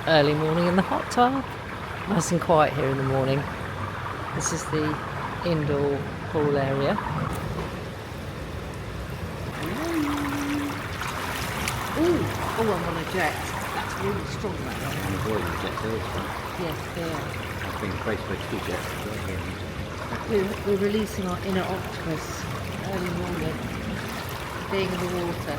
early morning in the hot tub. Nice and quiet here in the morning. This is the indoor pool area. Oh, I'm on a jet. That's really strong, that one. I'm avoiding jets all the time. Yes, they are. I've been faced by 2 jets. We're releasing our inner octopus early morning, being in the water.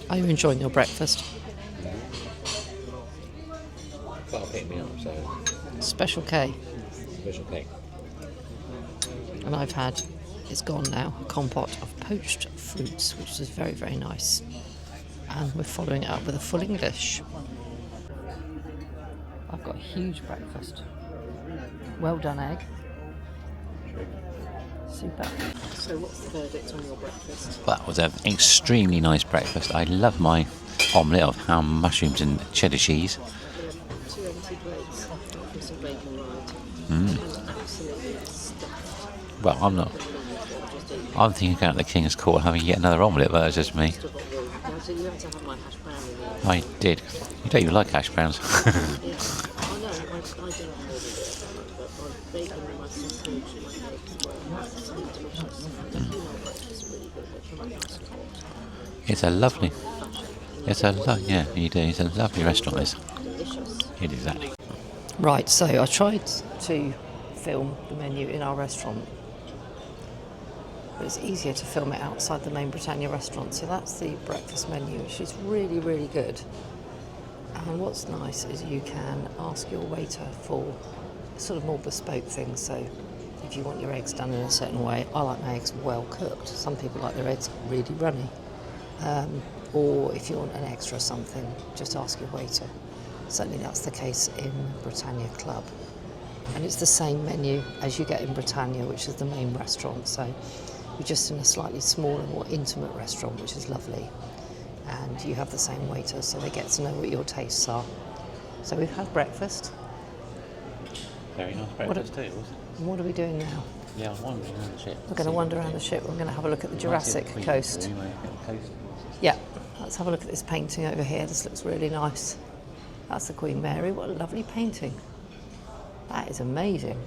Are you enjoying your breakfast? Can't pick me up, so Special K. special cake. And I've had, it's gone now, a compote of poached fruits, which is very, very nice. And we're following it up with a full English. I've got a huge breakfast. Well done, egg. Super. So what's the verdict on your breakfast? That was an extremely nice breakfast. I love my omelette of ham, mushrooms and cheddar cheese. 2 empty plates with some bacon rind. Absolutely stuffed. Well, I'm not. I'm thinking of going to the King's Court and having yet another omelette, but that's just me. You have to have my hash brown in there. I did. You don't even like hash browns. Yeah. I know, I don't really do it, but my bacon and my sausage and my egg is delicious. It's really good. Nice and hot. It's a lovely. Yeah, you do. It's a lovely restaurant. This. Delicious. It is exactly. Right, so I tried to film the menu in our restaurant, but it's easier to film it outside the main Britannia restaurant. So that's the breakfast menu, which is really, really good. And what's nice is you can ask your waiter for sort of more bespoke things. So if you want your eggs done in a certain way, I like my eggs well cooked. Some people like their eggs really runny. Or if you want an extra something, just ask your waiter. Certainly that's the case in Britannia Club. And it's the same menu as you get in Britannia, which is the main restaurant. So you're just in a slightly smaller, more intimate restaurant, which is lovely. And you have the same waiter, so they get to know what your tastes are. So we've had breakfast. Very nice breakfast too, wasn't it? And what are we doing now? Yeah, I'm wandering around the ship. We're going to wander around the ship. We're going to have a look at the Jurassic Coast. Yeah, let's have a look at this painting over here. This looks really nice. That's the Queen Mary. What a lovely painting. That is amazing.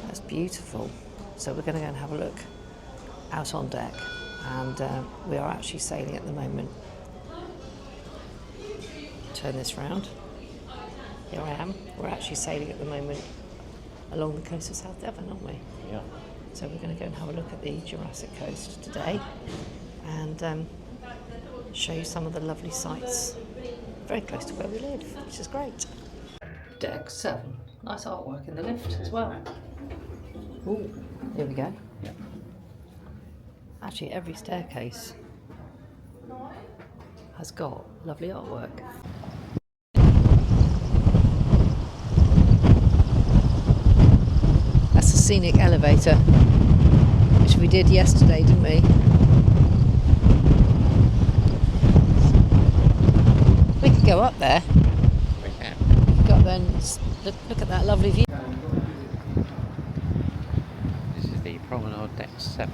That's beautiful. So we're going to go and have a look out on deck. And we are actually sailing at the moment. Turn this round. Here I am. We're actually sailing at the moment along the coast of South Devon, aren't we? Yeah. So we're going to go and have a look at the Jurassic Coast today and show you some of the lovely sights very close to where we live, which is great. Deck 7. Nice artwork in the lift as well. Ooh, here we go. Yeah. Actually, every staircase has got lovely artwork. That's the scenic elevator, which we did yesterday, didn't we? We could go up there. We can. Go up there and look at that lovely view. This is the Promenade Deck 7.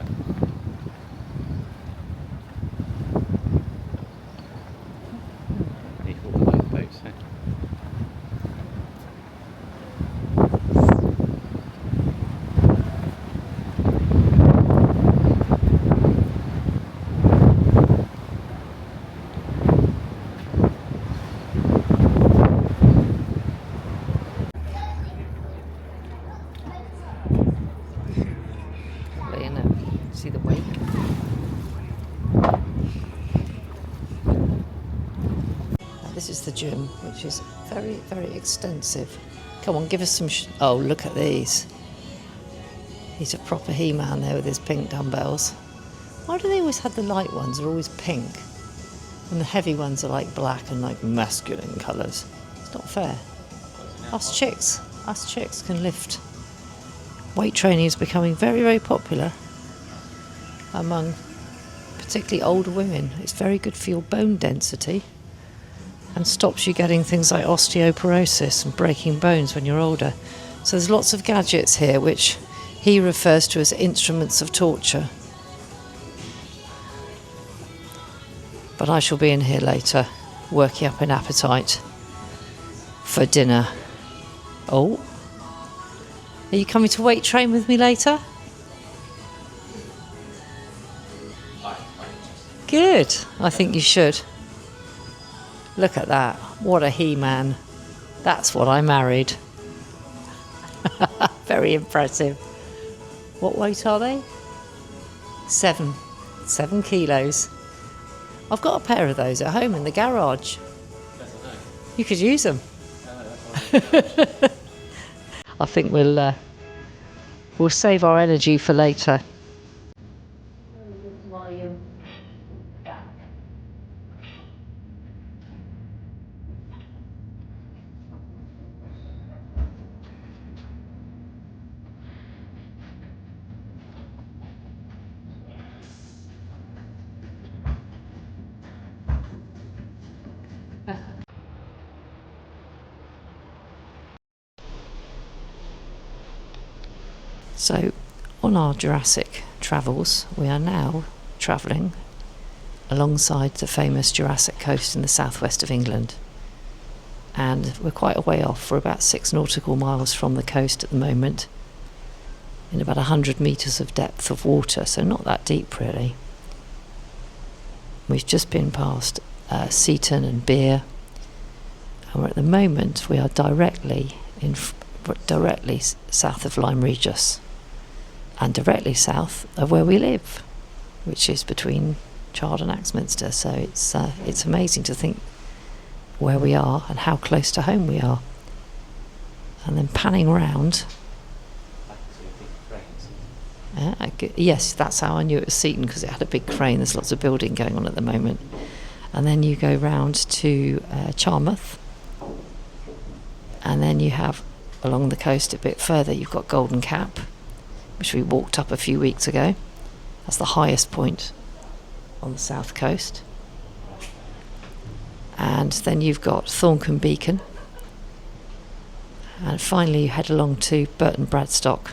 Pretty cool lifeboats, eh? the gym, which is very, very extensive. Come on, give us some... oh, look at these. He's a proper He-Man there with his pink dumbbells. Why do they always have the light ones are always pink? And the heavy ones are like black and like masculine colours. It's not fair. Us chicks can lift. Weight training is becoming very, very popular among particularly older women. It's very good for your bone density and stops you getting things like osteoporosis and breaking bones when you're older. So there's lots of gadgets here which he refers to as instruments of torture. But I shall be in here later, working up an appetite for dinner. Oh, are you coming to weight train with me later? Good, I think you should. Look at that, what a He-Man. That's what I married. Very impressive. What weight are they? 7 kilos. I've got a pair of those at home in the garage. You could use them. I think we'll save our energy for later. So, on our Jurassic travels, we are now travelling alongside the famous Jurassic Coast in the southwest of England. And we're quite a way off. We're about 6 nautical miles from the coast at the moment, in about 100 metres of depth of water, so not that deep really. We've just been past Seaton and Beer, and at the moment we are directly south of Lyme Regis and directly south of where we live, which is between Chard and Axminster. So it's amazing to think where we are and how close to home we are. And then panning round. Yes, that's how I knew it was Seaton, because it had a big crane. There's lots of building going on at the moment. And then you go round to Charmouth, and then you have along the coast a bit further you've got Golden Cap, which we walked up a few weeks ago. That's the highest point on the south coast. And then you've got Thorncombe Beacon, and finally you head along to Burton Bradstock,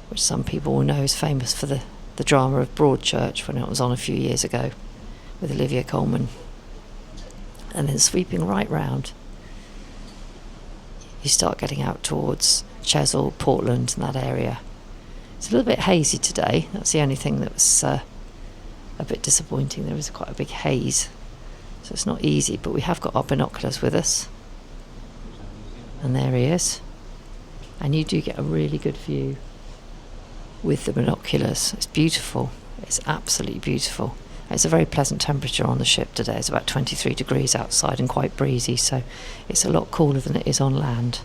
which some people will know is famous for the drama of Broadchurch when it was on a few years ago with Olivia Colman. And then sweeping right round, you start getting out towards Chesil, Portland and that area. It's a little bit hazy today. That's the only thing that was a bit disappointing. There is quite a big haze, so it's not easy, but we have got our binoculars with us. And there he is. And you do get a really good view with the binoculars. It's beautiful. It's absolutely beautiful. It's a very pleasant temperature on the ship today. It's about 23 degrees outside and quite breezy, so it's a lot cooler than it is on land.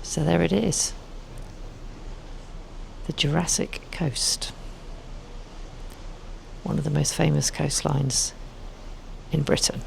So there it is. The Jurassic Coast. One of the most famous coastlines in Britain.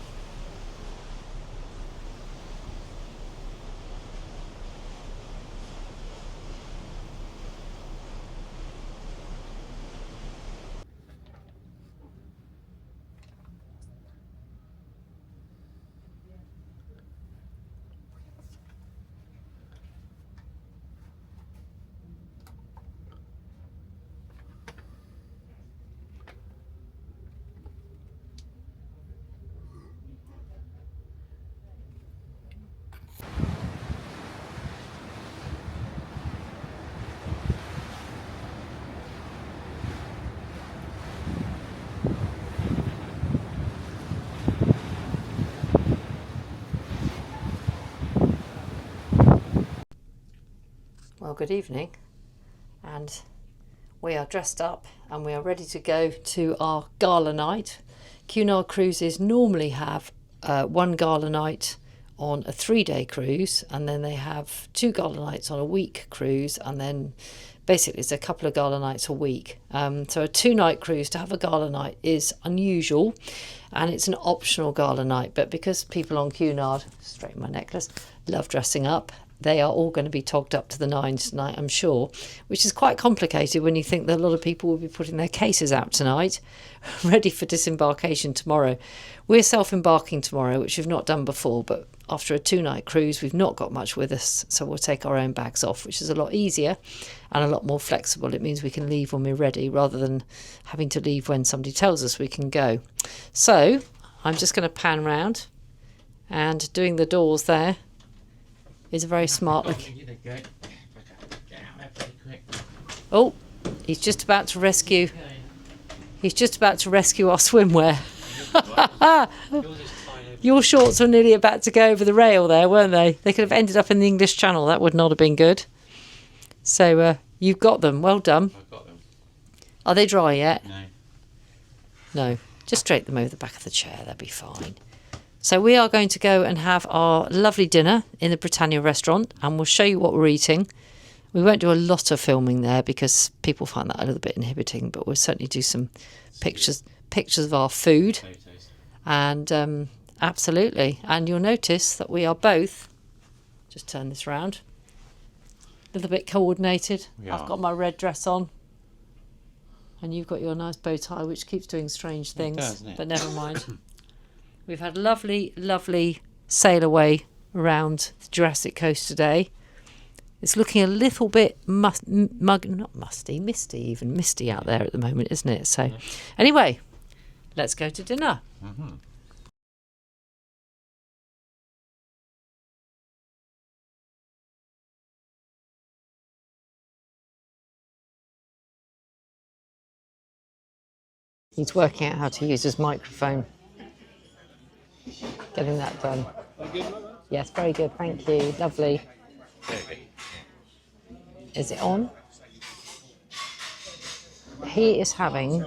Well, good evening, and we are dressed up and we are ready to go to our gala night. Cunard cruises normally have one gala night on a 3-day cruise, and then they have 2 gala nights on a week cruise, and then basically it's a couple of gala nights a week. So a 2-night cruise to have a gala night is unusual, and it's an optional gala night. But because people on Cunard, straighten my necklace, love dressing up, they are all going to be togged up to the nines tonight, I'm sure, which is quite complicated when you think that a lot of people will be putting their cases out tonight, ready for disembarkation tomorrow. We're self-embarking tomorrow, which we've not done before, but after a 2-night cruise, we've not got much with us, so we'll take our own bags off, which is a lot easier and a lot more flexible. It means we can leave when we're ready, rather than having to leave when somebody tells us we can go. So I'm just going to pan round, and doing the doors there is a very smart look. Oh, he's just about to rescue. He's just about to rescue our swimwear. Your shorts were nearly about to go over the rail there, weren't they? They could have ended up in the English Channel. That would not have been good. So you've got them. Well done. I've got them. Are they dry yet? No. No. Just drape them over the back of the chair. They'll be fine. So we are going to go and have our lovely dinner in the Britannia restaurant, and we'll show you what we're eating. We won't do a lot of filming there because people find that a little bit inhibiting, but we'll certainly do some pictures of our food. Photos. And absolutely. And you'll notice that we are both, just turn this round, a little bit coordinated. I've got my red dress on, and you've got your nice bow tie, which keeps doing strange things. It does, doesn't it? But never mind. We've had a lovely, lovely sail away around the Jurassic Coast today. It's looking a little bit misty out there at the moment, isn't it? So anyway, let's go to dinner. Mm-hmm. He's working out how to use his microphone. Getting that done. Yes, very good, thank you. Lovely. Is it on? He is having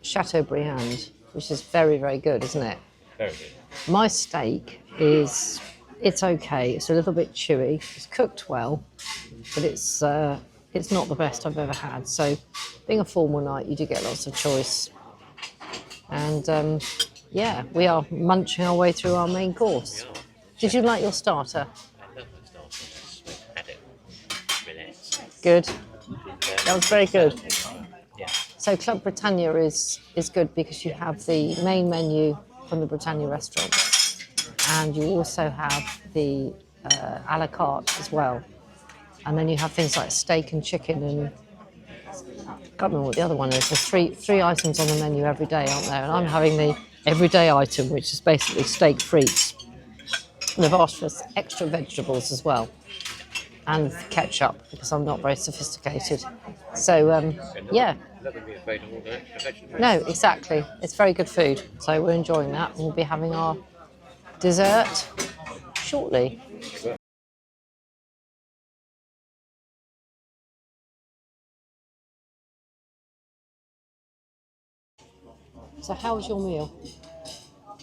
Chateaubriand, which is very, very good, isn't it? Very good. My steak is, it's okay. It's a little bit chewy. It's cooked well, but it's not the best I've ever had. So being a formal night, you do get lots of choice. And yeah, we are munching our way through our main course. Did you like your starter? I love my starter. We've had it. Relax. Good. That was very good. Yeah. So Club Britannia is good because you have the main menu from the Britannia restaurant, and you also have the a la carte as well. And then you have things like steak and chicken, and I can't remember what the other one is. There's three items on the menu every day, aren't there? And I'm having the everyday item, which is basically steak frites. And I've asked for extra vegetables as well, and ketchup, because I'm not very sophisticated. So, yeah. No, exactly. It's very good food. So we're enjoying that. We'll be having our dessert shortly. So how was your meal?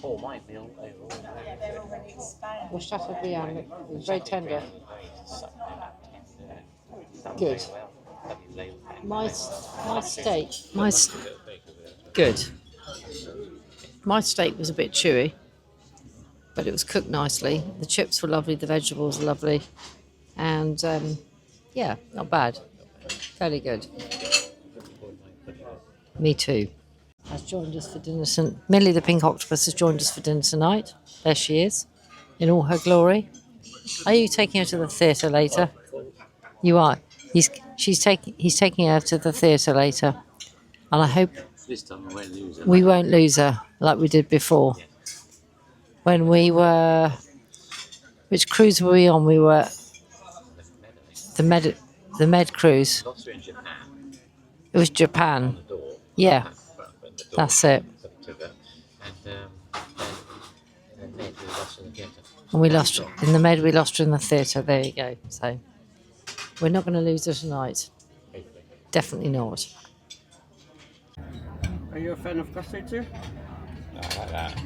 Oh, my meal Your Chateaubriand, it was very tender. Good. My steak, good. My steak was a bit chewy, but it was cooked nicely. The chips were lovely, the vegetables were lovely, and yeah, not bad. Fairly good. Me too. Has joined us for dinner. Millie the Pink Octopus has joined us for dinner tonight. There she is, in all her glory. Are you taking her to the theatre later? You are. He's taking her to the theatre later, and I hope this time I won't lose her. we won't lose her like we did before. When we were, which cruise were we on? We were the Med cruise. Lost her in Japan. It was Japan. The door. Yeah, that's it. And then we lost her in the theatre. And we lost her in the Med. We lost her in the theatre. There you go. So we're not going to lose her tonight. Definitely not. Are you a fan of custard too? I like that.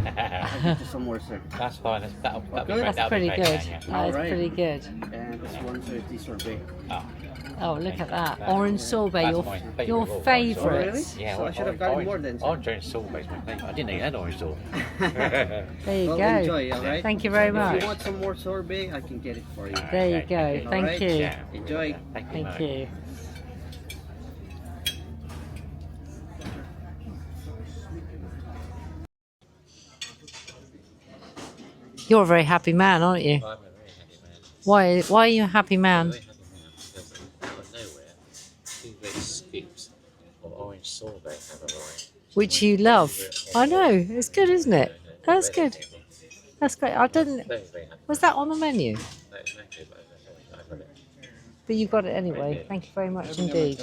I'll get you some more, sir. That's fine. That'll be Good? great. That's That'll pretty be good. great. Yeah, That is Alright. pretty good. And this one's a tea sorbet. Oh, Oh, look at that. That's- Orange sorbet, that's your, my favourite your of all, orange favourite. sorbet. Oh, really? Yeah, So I should have gotten more then, sir. Orange sorbet's my favourite. I didn't know you had orange sorbet. There you Well, go. enjoy, alright? Thank you very If much. you want some more sorbet, I can get it for you. There you Okay, go. thank you. Thank Alright. you. Yeah. Enjoy. Thank you. Thank mate. you. You're a very happy man, aren't you? I'm a very happy man. Why are you a happy man? Very happy man because out of nowhere, 2 big scoops of orange sorbet have arrived. Which you love. I know. It's good, isn't it? That's good. That's great. I didn't. Very, very happy. Was that on the menu? No, exactly, but I love it. But you got it anyway. Thank you very much indeed.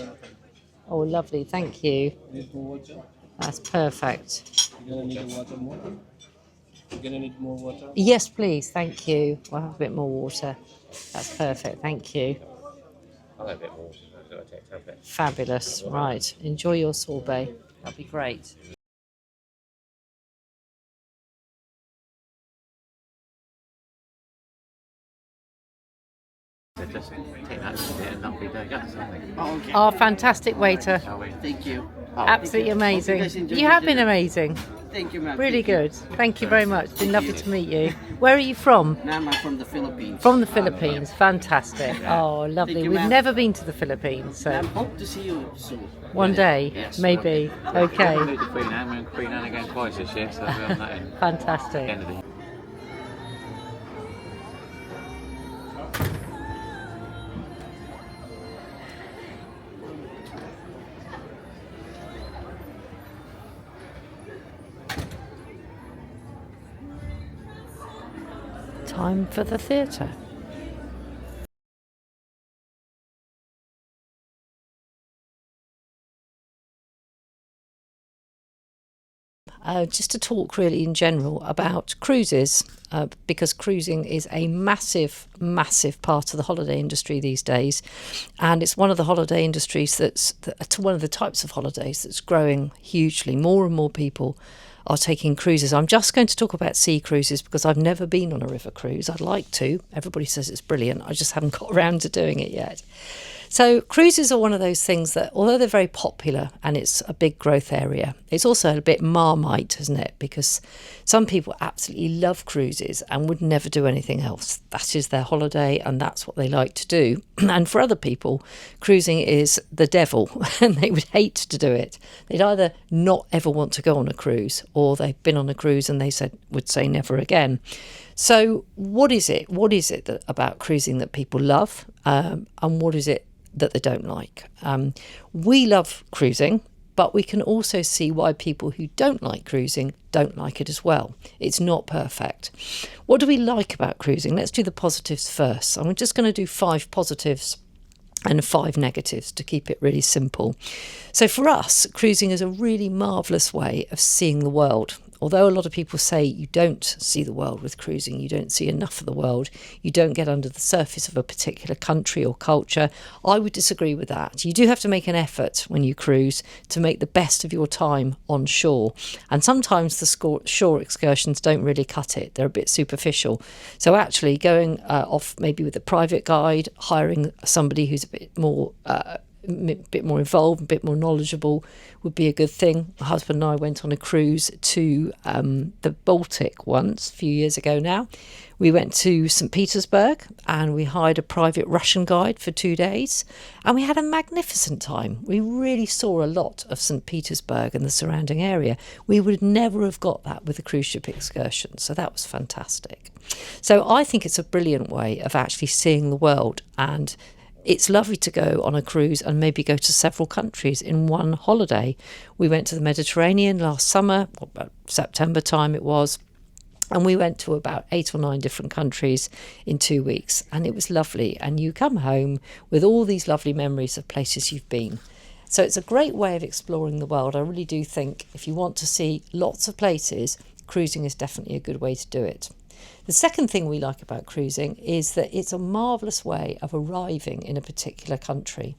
Oh, lovely. Thank you. Need more water? That's perfect. You're gonna need water more? You're gonna need more water? Yes, please. Thank you. We'll have a bit more water. That's perfect. Thank you. I'll have a bit more. I've got to take a bit. Fabulous. Right. Enjoy your sorbet. That'll be great. So just take that little bit and that'll be there. Yeah, something. Oh, okay. Oh, fantastic waiter. Shall we? Thank you. Absolutely Hope you amazing. guys enjoyed You your have been dinner. amazing. Thank you, ma'am. Really Thank you. good. Thank you very much. It's been lovely to meet you. Where are you from? Ma'am, I'm from the Philippines. From the Philippines. Fantastic. Oh, lovely. Thank you, We've ma'am. never been to the Philippines, so Ma'am, hope to see you soon. one day, Yes. maybe. Okay. We'll do the Queen Anne. We're in Queen Anne again twice this year, so we're on that end. Fantastic. Kennedy. Time for the theatre. Just to talk really in general about cruises, because cruising is a massive, massive part of the holiday industry these days, and it's one of the holiday industries that's one of the types of holidays that's growing hugely. More and more people are taking cruises. I'm just going to talk about sea cruises because I've never been on a river cruise. I'd like to. Everybody says it's brilliant. I just haven't got around to doing it yet. So cruises are one of those things that, although they're very popular and it's a big growth area, it's also a bit Marmite, isn't it? Because some people absolutely love cruises and would never do anything else. That is their holiday and that's what they like to do. And for other people, cruising is the devil and they would hate to do it. They'd either not ever want to go on a cruise or they've been on a cruise and they would say never again. So what is it? What is it about cruising that people love? And what is it that they don't like? We love cruising, but we can also see why people who don't like cruising don't like it as well. It's not perfect. What do we like about cruising? Let's do the positives first. I'm just going to do 5 positives and 5 negatives to keep it really simple. So for us, cruising is a really marvellous way of seeing the world. Although a lot of people say you don't see the world with cruising, you don't see enough of the world, you don't get under the surface of a particular country or culture, I would disagree with that. You do have to make an effort when you cruise to make the best of your time on shore. And sometimes the shore excursions don't really cut it. They're a bit superficial. So actually going off maybe with a private guide, hiring somebody who's a bit more involved, a bit more knowledgeable would be a good thing. My husband and I went on a cruise to the Baltic once, a few years ago now. We went to St. Petersburg and we hired a private Russian guide for 2 days and we had a magnificent time. We really saw a lot of St. Petersburg and the surrounding area. We would never have got that with a cruise ship excursion, so that was fantastic. So I think it's a brilliant way of actually seeing the world, and it's lovely to go on a cruise and maybe go to several countries in one holiday. We went to the Mediterranean last summer, about September time it was, and we went to about 8 or 9 different countries in 2 weeks, and it was lovely. And you come home with all these lovely memories of places you've been. So it's a great way of exploring the world. I really do think if you want to see lots of places, cruising is definitely a good way to do it. The second thing we like about cruising is that it's a marvellous way of arriving in a particular country.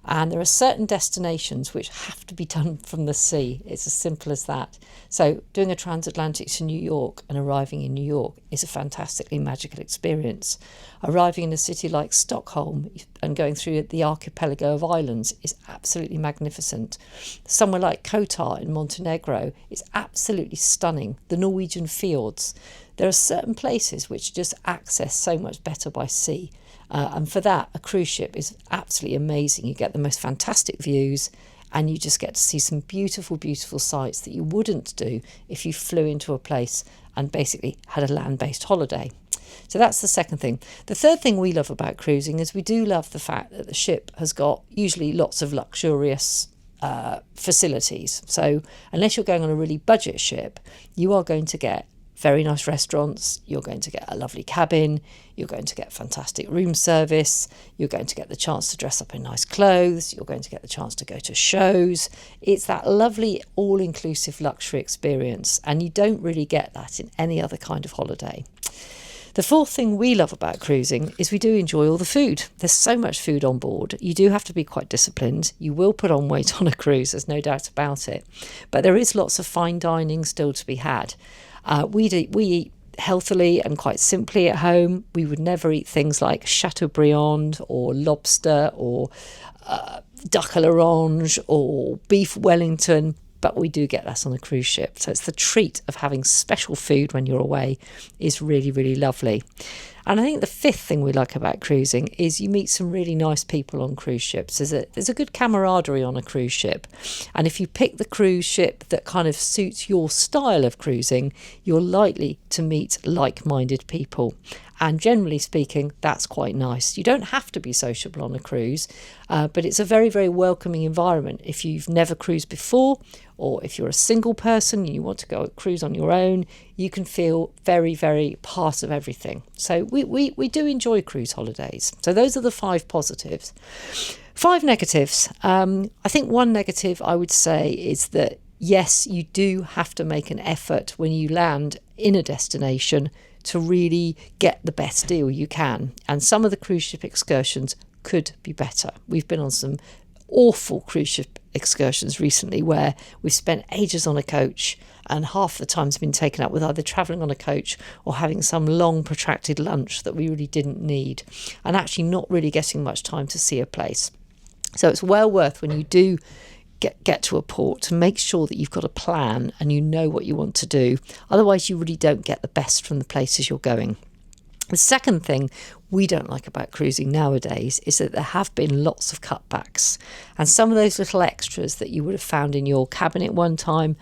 And there are certain destinations which have to be done from the sea. It's as simple as that. So doing a transatlantic to New York and arriving in New York is a fantastically magical experience. Arriving in a city like Stockholm and going through the archipelago of islands is absolutely magnificent. Somewhere like Kotar in Montenegro is absolutely stunning. The Norwegian fjords. There are certain places which just access so much better by sea. And for that, a cruise ship is absolutely amazing. You get the most fantastic views and you just get to see some beautiful, beautiful sights that you wouldn't do if you flew into a place and basically had a land-based holiday. So that's the second thing. The third thing we love about cruising is we do love the fact that the ship has got usually lots of luxurious facilities. So unless you're going on a really budget ship, you are going to get very nice restaurants, you're going to get a lovely cabin, you're going to get fantastic room service, you're going to get the chance to dress up in nice clothes, you're going to get the chance to go to shows. It's that lovely all-inclusive luxury experience, and you don't really get that in any other kind of holiday. The fourth thing we love about cruising is we do enjoy all the food. There's so much food on board. You do have to be quite disciplined. You will put on weight on a cruise, there's no doubt about it. But there is lots of fine dining still to be had. We eat healthily and quite simply at home. We would never eat things like Chateaubriand or lobster or duck à l'orange or beef Wellington, but we do get that on a cruise ship. So it's the treat of having special food when you're away is really, really lovely. And I think the fifth thing we like about cruising is you meet some really nice people on cruise ships. There's a good camaraderie on a cruise ship. And if you pick the cruise ship that kind of suits your style of cruising, you're likely to meet like-minded people. And generally speaking, that's quite nice. You don't have to be sociable on a cruise, but it's a very, very welcoming environment. If you've never cruised before, or if you're a single person and you want to go cruise on your own, you can feel very, very part of everything. So we do enjoy cruise holidays. So those are the 5 positives. 5 negatives. I think one negative I would say is that, yes, you do have to make an effort when you land in a destination to really get the best deal you can. And some of the cruise ship excursions could be better. We've been on some awful cruise ship excursions recently where we've spent ages on a coach and half the time's been taken up with either travelling on a coach or having some long protracted lunch that we really didn't need, and actually not really getting much time to see a place. So it's well worth, when you do get to a port, to make sure that you've got a plan and you know what you want to do. Otherwise you really don't get the best from the places you're going. The second thing we don't like about cruising nowadays is that there have been lots of cutbacks, and some of those little extras that you would have found in your cabin at one time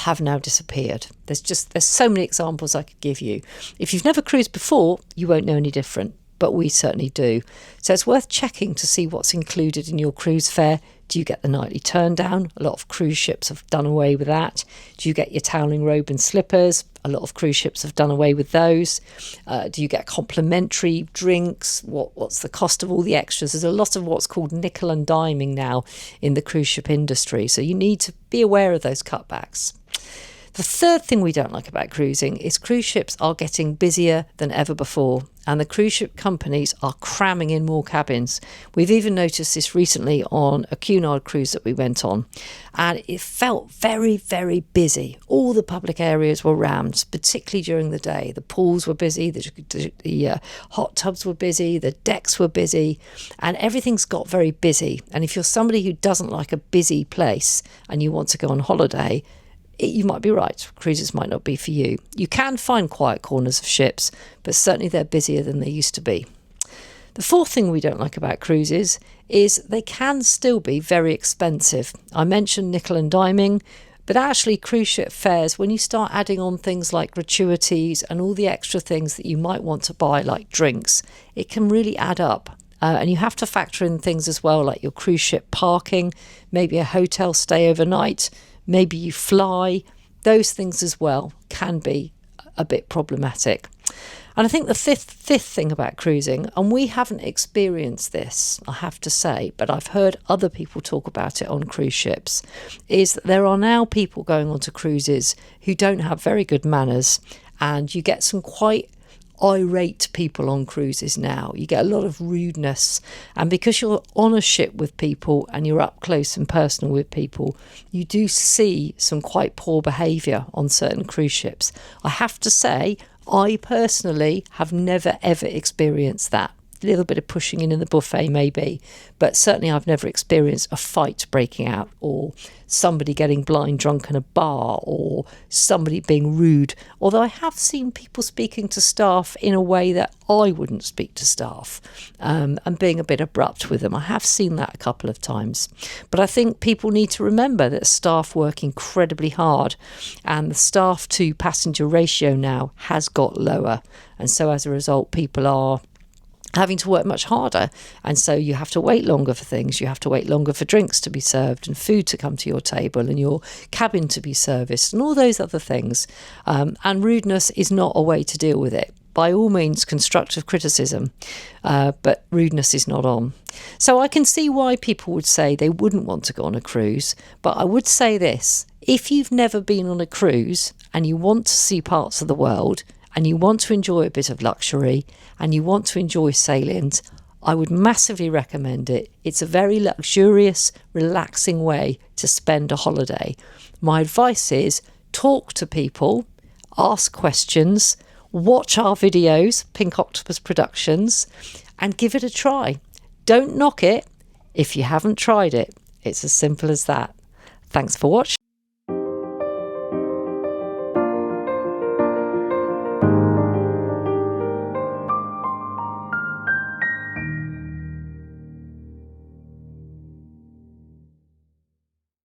have now disappeared. There's so many examples I could give you. If you've never cruised before, you won't know any different, but we certainly do. So it's worth checking to see what's included in your cruise fare. Do you get the nightly turn down? A lot of cruise ships have done away with that. Do you get your toweling robe and slippers? A lot of cruise ships have done away with those. Do you get complimentary drinks? What's the cost of all the extras? There's a lot of what's called nickel and diming now in the cruise ship industry. So you need to be aware of those cutbacks. The third thing we don't like about cruising is cruise ships are getting busier than ever before, and the cruise ship companies are cramming in more cabins. We've even noticed this recently on a CUNARD cruise that we went on, and it felt very, very busy. All the public areas were rammed, particularly during the day. The pools were busy, the hot tubs were busy, the decks were busy, and everything's got very busy. And if you're somebody who doesn't like a busy place and you want to go on holiday, you might be right. Cruises might not be for you. You can find quiet corners of ships, but certainly they're busier than they used to be. The fourth thing we don't like about cruises is they can still be very expensive. I mentioned nickel and diming, but actually cruise ship fares, when you start adding on things like gratuities and all the extra things that you might want to buy, like drinks, it can really add up. And you have to factor in things as well, like your cruise ship parking, maybe a hotel stay overnight, maybe you fly. Those things as well can be a bit problematic. And I think the fifth thing about cruising, and we haven't experienced this, I have to say, but I've heard other people talk about it on cruise ships, is that there are now people going onto cruises who don't have very good manners, and you get some quite irate people on cruises now. You get a lot of rudeness, and because you're on a ship with people and you're up close and personal with people, you do see some quite poor behaviour on certain cruise ships. I have to say, I personally have never ever experienced that. A little bit of pushing in the buffet maybe, but certainly I've never experienced a fight breaking out, or somebody getting blind drunk in a bar, or somebody being rude, although I have seen people speaking to staff in a way that I wouldn't speak to staff, and being a bit abrupt with them. I have seen that a couple of times, but I think people need to remember that staff work incredibly hard, and the staff to passenger ratio now has got lower, and so as a result people are having to work much harder, and so you have to wait longer for things. You have to wait longer for drinks to be served and food to come to your table and your cabin to be serviced and all those other things, and rudeness is not a way to deal with it. By all means, constructive criticism, but rudeness is not on. So I can see why people would say they wouldn't want to go on a cruise, but I would say this: if you've never been on a cruise and you want to see parts of the world, and you want to enjoy a bit of luxury, and you want to enjoy sailings, I would massively recommend it. It's a very luxurious, relaxing way to spend a holiday. My advice is talk to people, ask questions, watch our videos, Pink Octopus Productions, and give it a try. Don't knock it if you haven't tried it. It's as simple as that. Thanks for watching.